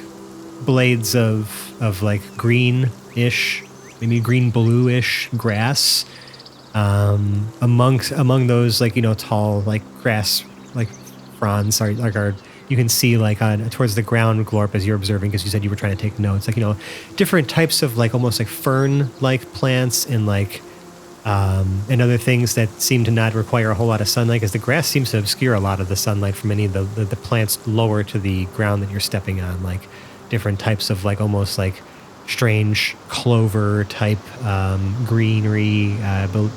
blades of greenish, maybe green bluish grass. Among those tall grass fronds are you can see towards the ground, Glorp, as you're observing, because you said you were trying to take notes, different types of almost fern-like plants and and other things that seem to not require a whole lot of sunlight, because the grass seems to obscure a lot of the sunlight from any of the plants lower to the ground that you're stepping on, different types of almost strange clover type greenery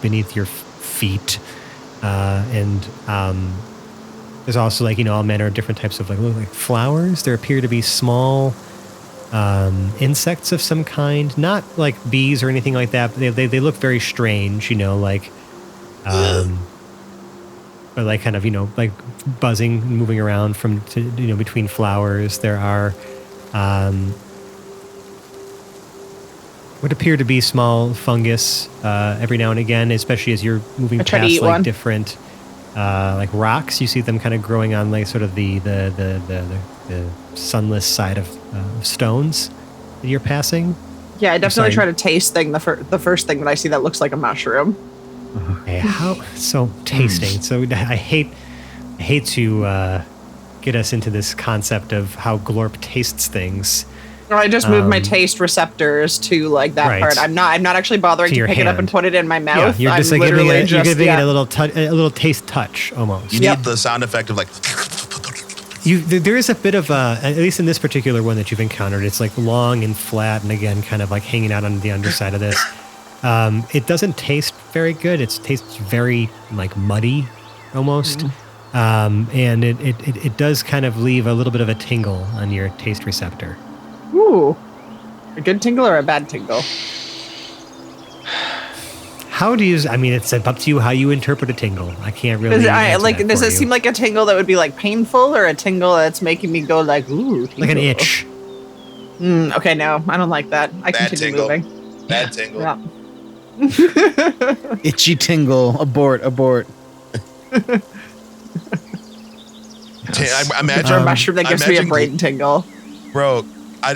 beneath your feet, and there's also all manner of different types of flowers. There appear to be small insects of some kind, not bees or anything like that. But they look very strange, but kind of buzzing, moving around between flowers. There are what appear to be small fungus every now and again, especially as you're moving I try to past eat like one. different like rocks. You see them kind of growing on like sort of the sunless side of stones that you're passing. Yeah, I definitely sorry. try to taste the first thing that I see that looks like a mushroom. Okay, how so tasting? So I hate to get us into this concept of how Glorp tastes things. Or I just moved my taste receptors to like that Right. part. I'm not actually bothering To to your pick it up hand. and put it in my Yeah, mouth. you're just I'm like giving literally it a yeah. a little taste touch almost. You Yep. need the sound effect of like. There is a bit of at least in this particular one that you've encountered, it's like long and flat, and again, kind of like hanging out on the underside of this. It doesn't taste very good. It tastes very like muddy, almost, and it does kind of leave a little bit of a tingle on your taste receptor. Ooh. A good tingle or a bad tingle? How do you? I mean, it's up to you how you interpret a tingle. I can't really. Does answer that it seem like a tingle that would be like painful, or a tingle that's making me go like ooh? like an tingle? itch? Okay, no, I don't like that. I Bad continue tingle. moving. Bad tingle. Yeah. Itchy tingle. Abort. I imagine Or a mushroom that gives me a brain tingle. Bro,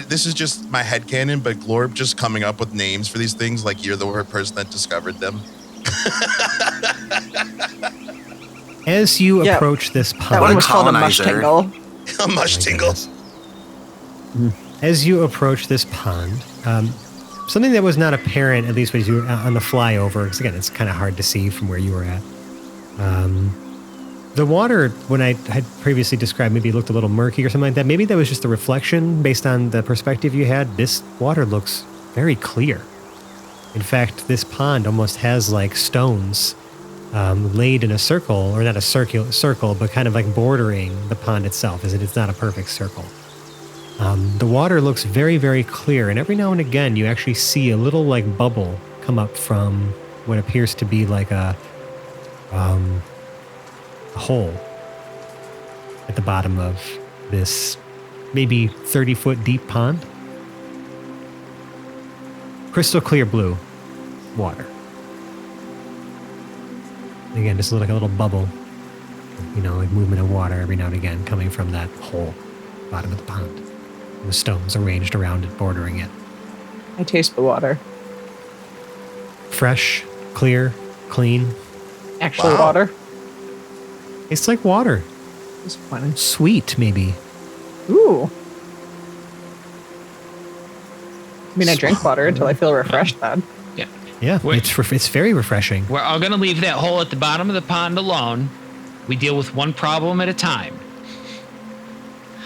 this is just my headcanon, but Glorb just coming up with names for these things like you're the person that discovered them. As you Yeah. approach this That pond, one was called a mush colonizer. tingle. A mush tingle. as you approach this pond, something that was not apparent, at least as you were on the flyover, because again, it's kind of hard to see from where you were at. The water, when I had previously described, maybe looked a little murky or something like that. Maybe that was just the reflection based on the perspective you had. This water looks very clear. In fact, this pond almost has like stones laid in a circle, or not a circle, but kind of like bordering the pond itself, as it's not a perfect circle. The water looks very, very clear, and every now and again you actually see a little like bubble come up from what appears to be like a hole at the bottom of this maybe 30-foot deep pond. Crystal clear blue water. And again, just like a little bubble, like movement of water every now and again coming from that hole, bottom of the pond. And the stones arranged around it, bordering it. I taste the water. Fresh, clear, clean. Actual Wow. water. It's like water. Disappointing. Sweet, maybe. Ooh. I mean, I drink water until I feel refreshed then. Yeah, Wait. it's very refreshing. We're all going to leave that hole at the bottom of the pond alone. We deal with one problem at a time.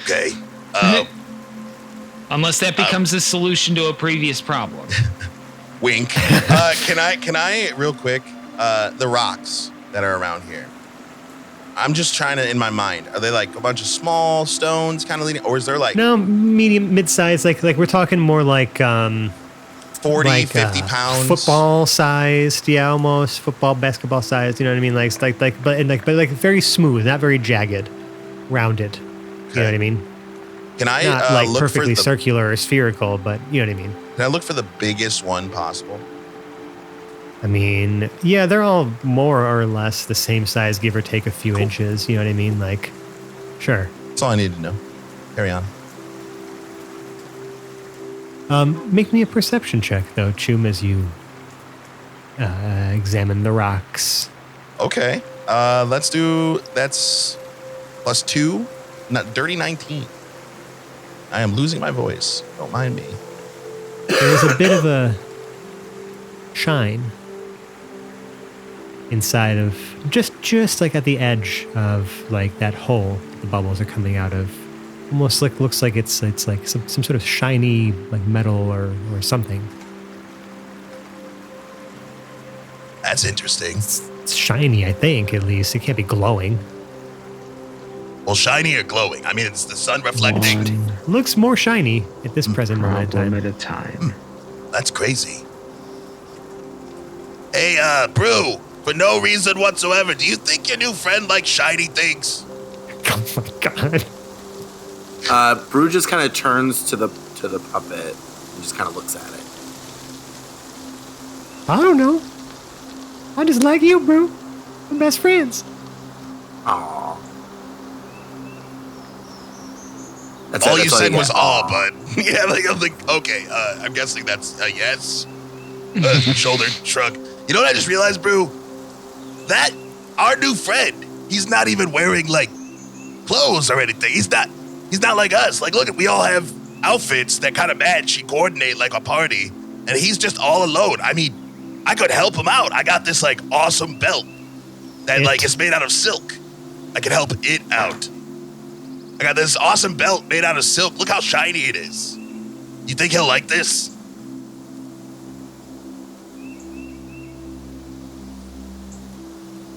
Okay. Unless that becomes the solution to a previous problem. Wink. Can I real quick, the rocks that are around here? I'm just trying to, in my mind, are they like a bunch of small stones kind of leading, or is there like No, medium, mid-size. Like we're talking more like 40, like 50 pounds? football sized, yeah, almost football, basketball sized. You know what I mean? But very smooth, not very jagged, rounded. You know what I mean? Can I Not like look perfectly for the, circular or spherical, but you know what I mean. Can I look for the biggest one possible? I mean, yeah, they're all more or less the same size, give or take a few inches. You know what I mean? Like, sure. That's all I need to know. Carry on. Make me a perception check, though, Chum, as you examine the rocks. Okay. That's +2, not dirty 19. I am losing my voice. Don't mind me. There's a bit of a shine inside of just like at the edge of like that hole the bubbles are coming out of. Almost like looks like it's like some sort of shiny like metal or something. That's interesting. It's shiny, I think, at least. It can't be glowing. Well, shiny or glowing? I mean, it's the sun reflecting. Looks more shiny at this present moment in Problem time. at a time. That's crazy. Hey, Brew, for no reason whatsoever, do you think your new friend likes shiny things? Oh my god. Brew just kind of turns to the puppet and just kind of looks at it. I don't know. I just like you, bro. We're best friends. Aw. All you said was got. "aw," but yeah, I'm like, okay, I'm guessing that's a yes. Shoulder shrug. You know what I just realized, Brew? That our new friend, he's not even wearing like clothes or anything. He's not like us. Like, look, we all have outfits that kind of match and coordinate like a party, and he's just all alone. I mean, I could help him out. I got this like awesome belt that like is made out of silk. I could help it out. I got this awesome belt made out of silk. Look how shiny it is. You think he'll like this?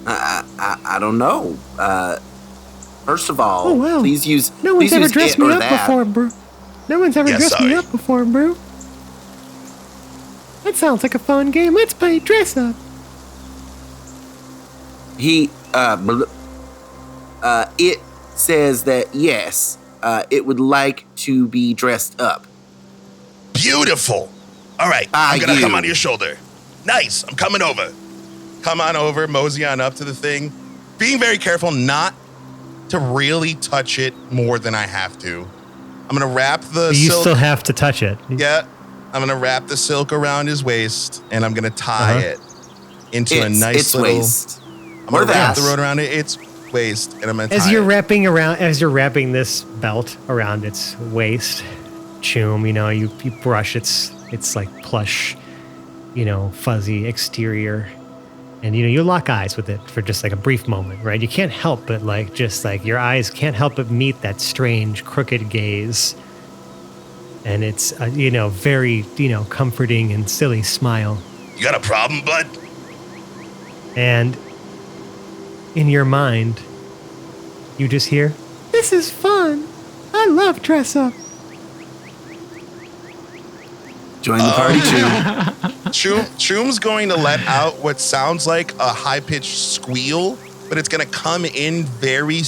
I don't know. First of all, Oh, wow. please use. No one's please ever use dressed it or me up that. before, bro. No one's ever Yeah, dressed me sorry. up before, bro. That sounds like a fun game. Let's play dress up. It says that yes, it would like to be dressed up. Beautiful. All right, I'm gonna come on your shoulder. Nice. I'm coming over. Come on over, mosey on up to the thing. Being very careful not to really touch it more than I have to. I'm gonna wrap the You silk. still have to touch it. Yeah, I'm gonna wrap the silk around his waist, and I'm gonna tie it into a nice its little. waist. I'm gonna Or wrap that. the rope around its waist, and I'm gonna tie As you're it. as you're wrapping this belt around its waist, Choom, you brush its like plush, fuzzy exterior, and you lock eyes with it for just like a brief moment, right? You can't help but your eyes can't help but meet that strange crooked gaze, and it's very comforting and silly smile, You got a problem, bud? and in your mind, you just hear, "This is fun. I love dress up." Join the party too. Choom's going to let out what sounds like a high-pitched squeal, but it's going to come in very.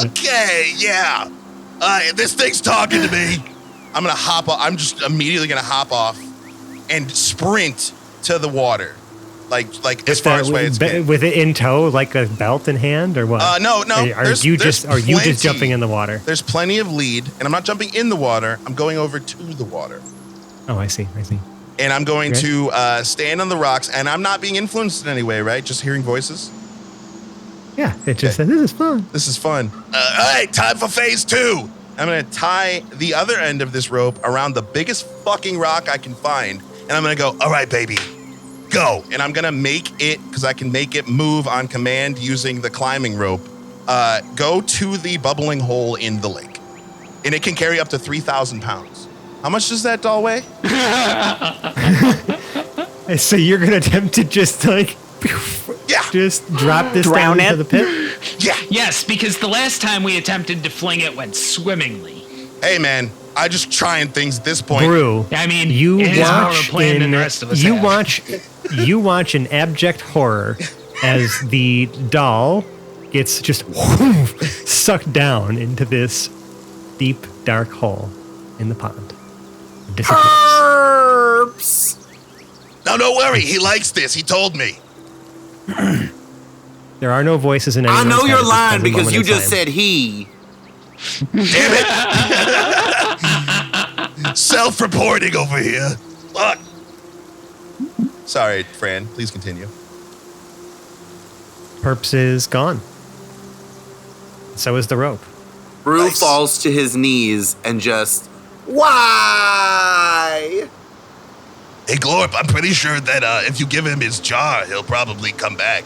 Okay, yeah. This thing's talking to me. I'm gonna hop off. I'm just immediately gonna hop off and sprint to the water, like as far away as can. With it in tow, like a belt in hand, or what? No. Are you just jumping in the water? There's plenty of lead, and I'm not jumping in the water. I'm going over to the water. Oh, I see. And I'm going Okay. to stand on the rocks, and I'm not being influenced in any way, right? Just hearing voices. Yeah, it just said, "This is fun." This is fun. All right, time for phase 2. I'm going to tie the other end of this rope around the biggest fucking rock I can find, and I'm going to go, all right, baby, go. And I'm going to make it, because I can make it move on command using the climbing rope, go to the bubbling hole in the lake. And it can carry up to 3,000 pounds. How much does that doll weigh? So you're gonna attempt to just just drop this Drown down into it? the pit? Yeah. Yes, because the last time we attempted to fling it went swimmingly. Hey, man, I just trying things at this point. Brew. I mean, You it is more of a watch plan than the rest of us you have. watch watch in abject horror as the doll gets just sucked down into this deep dark hole in the pond. It disappears. Perps. No, don't worry. He likes this. He told me. There are no voices in I anyone's know head you're at this lying present because moment you in just time. said he. Damn it. Self-reporting over here. Fuck. Sorry, Fran. Please continue. Perps is gone. So is the rope. Brew Nice. falls to his knees and just, why? Hey, Glorp, I'm pretty sure that if you give him his jar, he'll probably come back.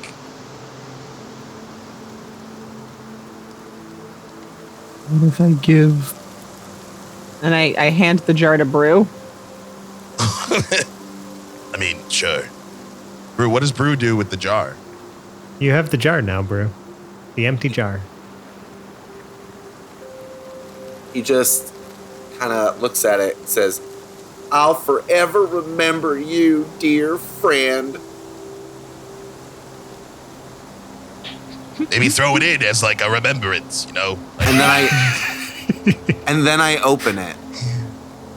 What if I give? And I hand the jar to Brew. I mean, sure. Brew, what does Brew do with the jar? You have the jar now, Brew. The empty jar. He just kind of looks at it and says, I'll forever remember you, dear friend. Maybe throw it in as like a remembrance, you know? And then and then I open it.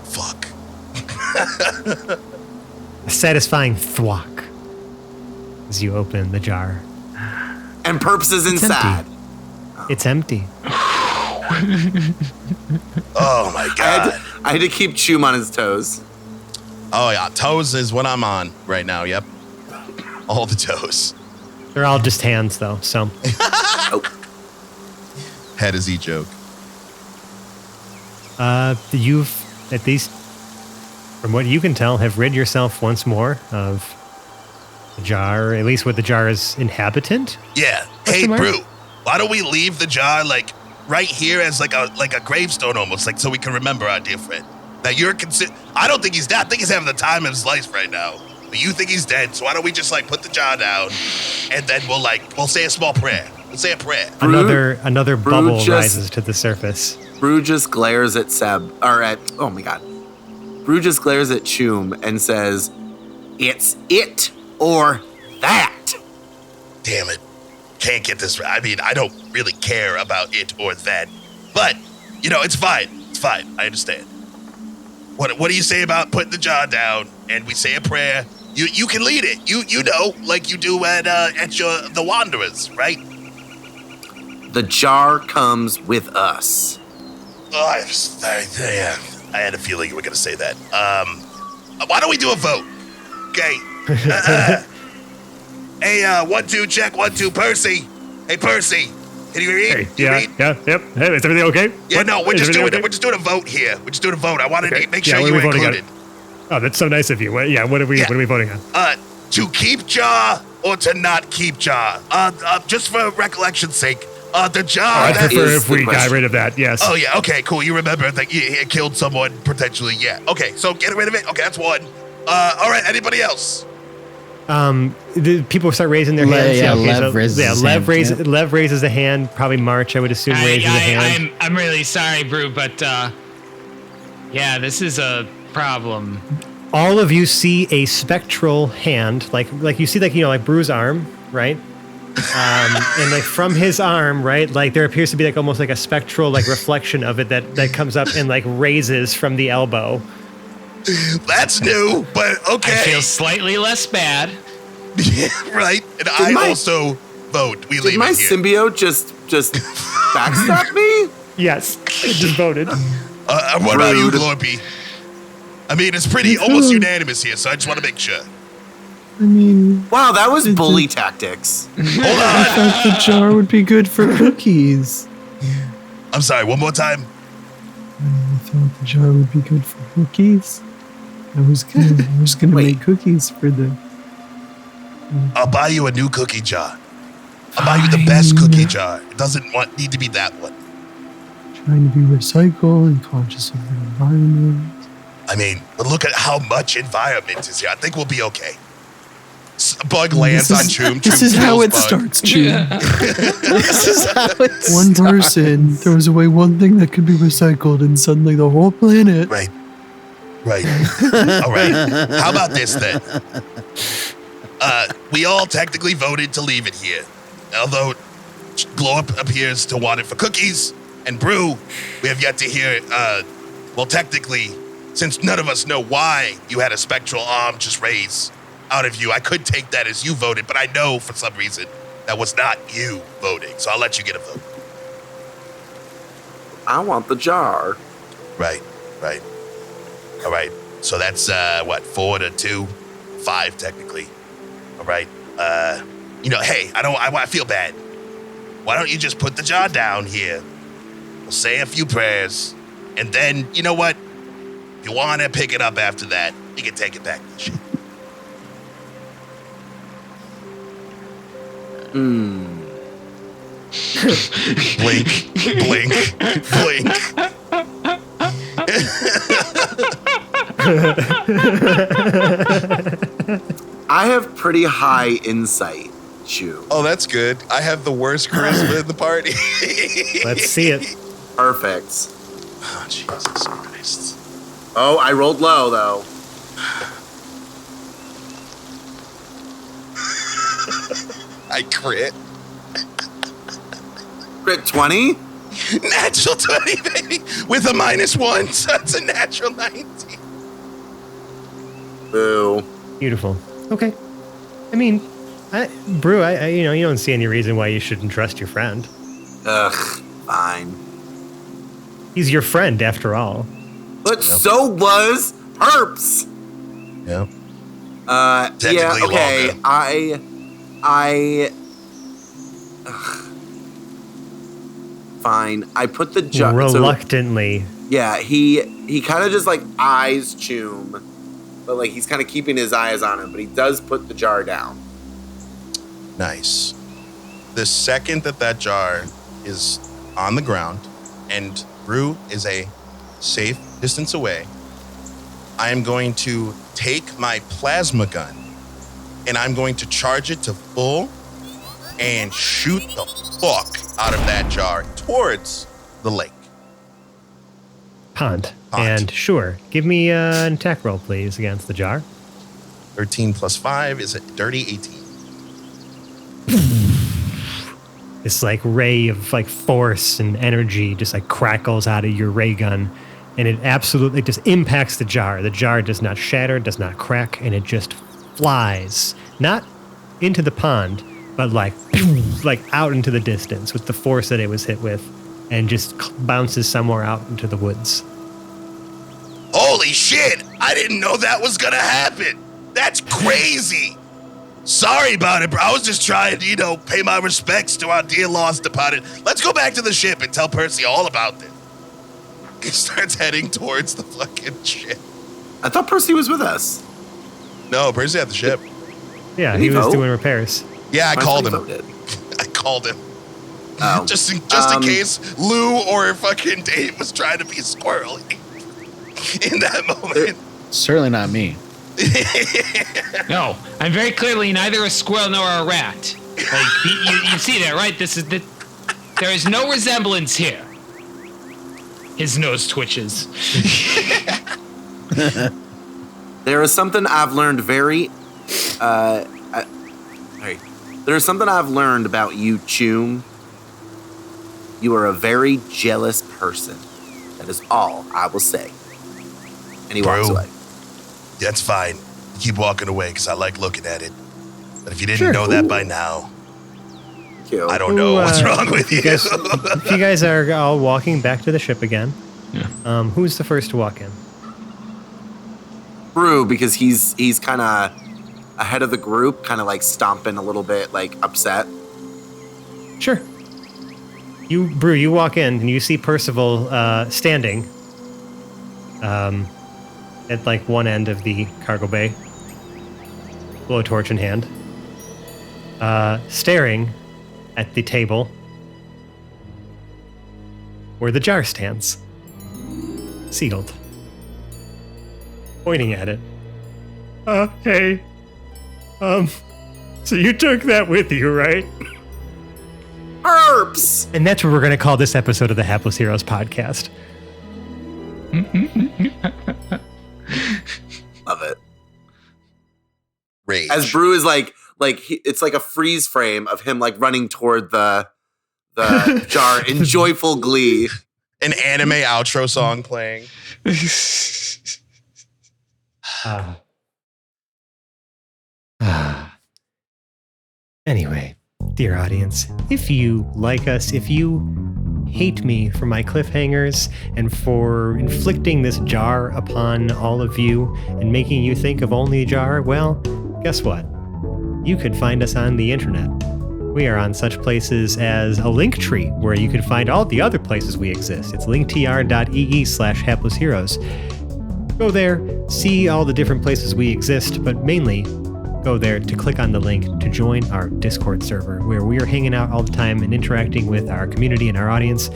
Fuck. A satisfying thwack as you open the jar. And Perps is inside. It's empty. Oh my god. I had to keep Choom on his toes. Oh yeah, toes is what I'm on right now. Yep, all the toes. They're all just hands, though. So Head is e joke. you've, at least from what you can tell, have rid yourself once more of the jar, at least with the jar's inhabitant. Yeah. Hey, Brew, why don't we leave the jar like right here as like a gravestone almost, like so we can remember our dear friend. That you're I don't think he's dead. I think he's having the time of his life right now. But you think he's dead, so why don't we just like put the jar down and then we'll say a small prayer. We'll say a prayer. Another bubble rises to the surface. Brew just glares at oh my god. Brew just glares at Choom and says, "It's it or that." Damn it. Can't get this right. I mean, I don't really care about it or that. But, it's fine. It's fine. I understand. What do you say about putting the jar down and we say a prayer? You can lead it. You know, like you do at the Wanderers, right? The jar comes with us. Oh, I had a feeling you were going to say that. Why don't we do a vote? Okay. Hey, 1, 2, check, 1, 2, Percy. Hey, Percy. Can you read? Hey, yep. Hey, is everything okay? Yeah, no, we're just doing a vote here. We're just doing a vote. I wanted to make sure you were included. Oh, that's so nice of you. What are we voting on? To keep jar or to not keep jar? Just for recollection's sake, the jar. I prefer if we got rid of that. Yes. Oh yeah. Okay. Cool. You remember that it killed someone potentially? Yeah. Okay. So get rid of it. Okay, that's one. All right. Anybody else? The people start raising their hands. Lev raises a hand. Probably March, I would assume, raises a hand. I'm really sorry, Brew, but yeah, this is a problem. All of you see a spectral hand, like you see, like Brew's arm, right? And like from his arm, right, like there appears to be like almost like a spectral like reflection of it that comes up and like raises from the elbow. That's new, but okay. I feel slightly less bad. Yeah, right. And I also vote. We leave it here. Did my symbiote just backstab me? Yes, it just voted. What about you, Glorpy? I mean, it's pretty almost unanimous here, so I just want to make sure. I mean... Wow, that was bully tactics. Hold on. I thought the jar would be good for cookies. I'm sorry, one more time. I thought the jar would be good for cookies. I was gonna make cookies for the... I'll buy you a new cookie jar. I'll buy you the best cookie jar. It doesn't need to be that one. Trying to be recycled and conscious of the environment. I mean, but look at how much environment is here. I think we'll be okay. A bug lands on Choom. This is how it starts, Choom. This is how it starts. One person throws away one thing that could be recycled, and suddenly the whole planet. Right. All right. How about this then? We all technically voted to leave it here. Although Glorp appears to want it for cookies, and Brew, we have yet to hear, technically, since none of us know why you had a spectral arm just raise out of you, I could take that as you voted, but I know for some reason that was not you voting, so I'll let you get a vote. I want the jar. Right. All right, so that's, 4-2? 5, technically. All right. Hey, I feel bad. Why don't you just put the jar down here? We'll say a few prayers, and then, you know what? If you want to pick it up after that, you can take it back to the ship. Blink, blink, blink. I have pretty high insight, Chew. Oh, that's good. I have the worst charisma in the party. Let's see it. Perfect. Oh, Jesus Christ. Oh, I rolled low, though. I crit. Crit 20? Natural 20, baby. with a -1, so that's a natural 19. Boo. Beautiful. Okay. I mean, Brew, you don't see any reason why you shouldn't trust your friend. Ugh, fine. He's your friend, after all. But so was Herps. Yep. Yeah, Technically okay. longer. Fine. I put the jar. Reluctantly. Yeah, he kind of just like eyes Choom, but like he's kind of keeping his eyes on him, but he does put the jar down. Nice. The second that jar is on the ground and Brew is a safe distance away, I am going to take my plasma gun and I'm going to charge it to full and shoot the fuck out of that jar towards the lake. Pond. And sure, give me an attack roll, please, against the jar. 13 plus 5 is a dirty 18. This like ray of like force and energy just like crackles out of your ray gun, and it absolutely just impacts the jar. The jar does not shatter, does not crack, and it just flies, not into the pond, but like out into the distance with the force that it was hit with, and just bounces somewhere out into the woods. Holy shit! I didn't know that was gonna happen. That's crazy. Sorry about it, bro. I was just trying to, pay my respects to our dear lost departed. Let's go back to the ship and tell Percy all about this. He starts heading towards the fucking ship. I thought Percy was with us. No, Percy at the ship. Yeah, Did he he was vote? doing repairs. Yeah, I called him. Voted. I called him. Oh. Just in case Lou or fucking Dave was trying to be squirrely in that moment. Certainly not me. No, I'm very clearly neither a squirrel nor a rat. Like, you see that, right? There is no resemblance here. His nose twitches. There is something I've learned There is something I've learned about you, Choom. You are a very jealous person. That is all I will say. And he walks away. That's fine. Keep walking away because I like looking at it. But if you didn't know that by now, I don't know what's wrong with you. If you guys are all walking back to the ship again, who's the first to walk in? Brew, because he's kind of ahead of the group, kind of like stomping a little bit, like upset. Sure. Brew, you walk in and you see Percival standing at like one end of the cargo bay, blowtorch in hand, staring at the table where the jar stands, sealed, pointing at it. Hey, so you took that with you, right? Herbs! And that's what we're going to call this episode of the Hapless Heroes podcast. Love it. Rage. As Brew is it's like a freeze frame of him like running toward the jar in joyful glee. An anime outro song playing. Anyway, dear audience, if you like us, if you hate me for my cliffhangers and for inflicting this jar upon all of you and making you think of only a jar, well, guess what? You could find us on the internet. We are on such places as a Linktree, where you can find all the other places we exist. It's linktr.ee/haplessheroes. Go there, see all the different places we exist, but mainly go there to click on the link to join our Discord server, where we are hanging out all the time and interacting with our community and our audience.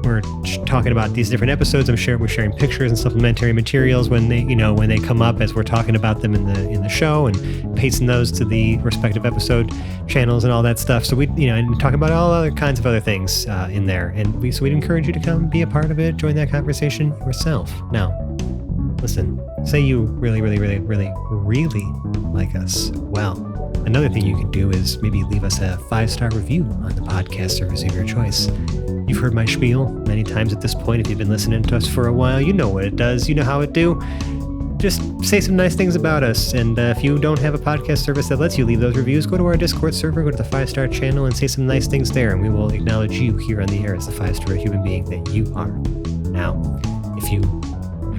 We're talking about these different episodes. We're sharing pictures and supplementary materials when they come up as we're talking about them in the show, and pasting those to the respective episode channels and all that stuff. So we and talking about all other kinds of other things in there. And we'd encourage you to come be a part of it, join that conversation yourself. Now, listen, say you really, really, really, really, really like us. Well, another thing you can do is maybe leave us a 5-star review on the podcast service of your choice. You've heard my spiel many times at this point. If you've been listening to us for a while, you know what it does. You know how it do. Just say some nice things about us. And if you don't have a podcast service that lets you leave those reviews, go to our Discord server, go to the 5-star channel, and say some nice things there. And we will acknowledge you here on the air as the 5-star human being that you are. Now, if you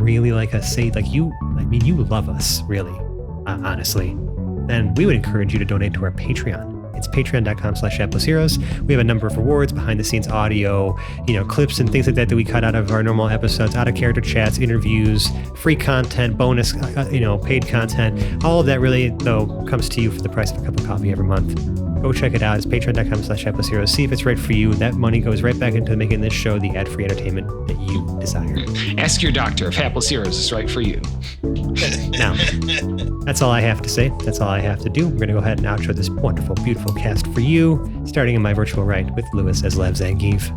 really like us, you love us, really, honestly, then we would encourage you to donate to our Patreon. It's patreon.com/AtlasHeroes. We have a number of rewards, behind the scenes audio, clips and things like that we cut out of our normal episodes, out of character chats, interviews, free content, bonus, paid content. All of that really, though, comes to you for the price of a cup of coffee every month. Go check it out. It's patreon.com/AtlasHeroes. See if it's right for you. That money goes right back into making this show the ad-free entertainment that you desire. Ask your doctor if Hapless Heroes is right for you. Now, that's all I have to say. That's all I have to do. We're going to go ahead and outro this wonderful, beautiful cast for you, starting in my virtual right with Lewis as Lev Zangief.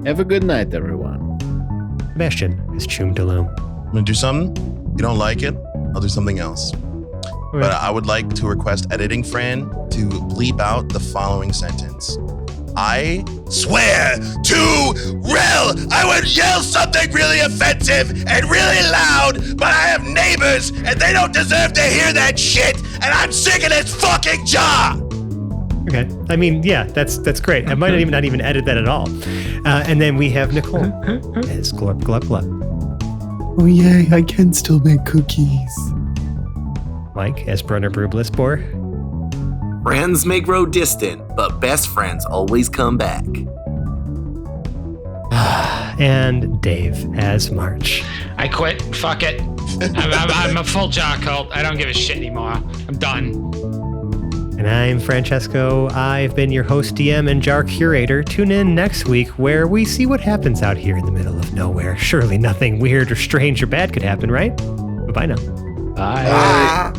Have a good night, everyone. Sebastian as Choom Daloom. I'm going to do something. You don't like it, I'll do something else. Right. But I would like to request editing Fran to bleep out the following sentence. I swear to Rel, I would yell something really offensive and really loud, but I have neighbors and they don't deserve to hear that shit, and I'm sick of this fucking job. Okay. I mean, yeah, that's great. I might not even edit that at all. And then we have Nicole as Glurp Glurp Glurp. Oh yay, I can still make cookies. Mike as Brunner Brew Blissbor. Friends may grow distant, but best friends always come back. And Dave as March. I quit. Fuck it. I'm a full jock cult. I don't give a shit anymore. I'm done. And I'm Francesco. I've been your host, DM, and jar curator. Tune in next week where we see what happens out here in the middle of nowhere. Surely nothing weird or strange or bad could happen, right? Bye-bye now. Bye.